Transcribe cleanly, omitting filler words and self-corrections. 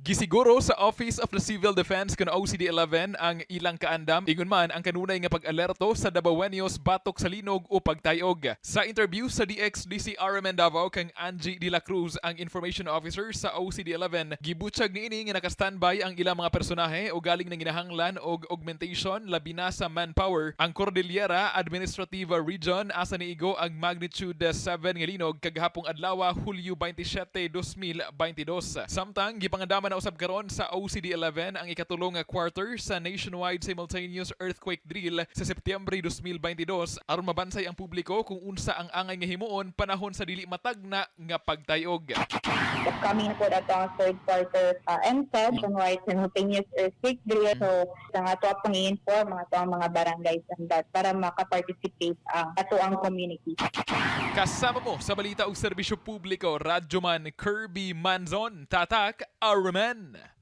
Gisiguro sa Office of the Civil Defense kan OCD-11 ang ilang kaandam, ingon man ang kanunay nga pag-alerto sa Dabaweños batok sa linog o pagtayog. Sa interview sa DXDC RMN Davao kang Angie De La Cruz, ang information officer sa OCD-11, gibutyag niini nga naka-standby ang ilang mga personahe o galing ng ginahanglan og augmentation labi na sa manpower. Ang Cordillera Administrative Region asa niigo ang magnitude 7 nga linog kagahapong adlaw Hulyo 27, 2022. Samtang gipangandama na usab karon sa OCD-11 ang ikatulong nga quarter sa nationwide simultaneous earthquake drill sa Setyembre 2022 aron mabansay ang publiko kung unsa ang angay nga himuon panahon sa dili matagna nga pagtayog. Upcoming po ato ang third quarter MSED, nationwide simultaneous earthquake drill. So, sa ato pang i-inform ang mga barangays and that para maka-participate ang ato ang community. Kasama mo sa balita og serbisyo publiko, Radyoman Kirby Manzon, Tatak, RMN.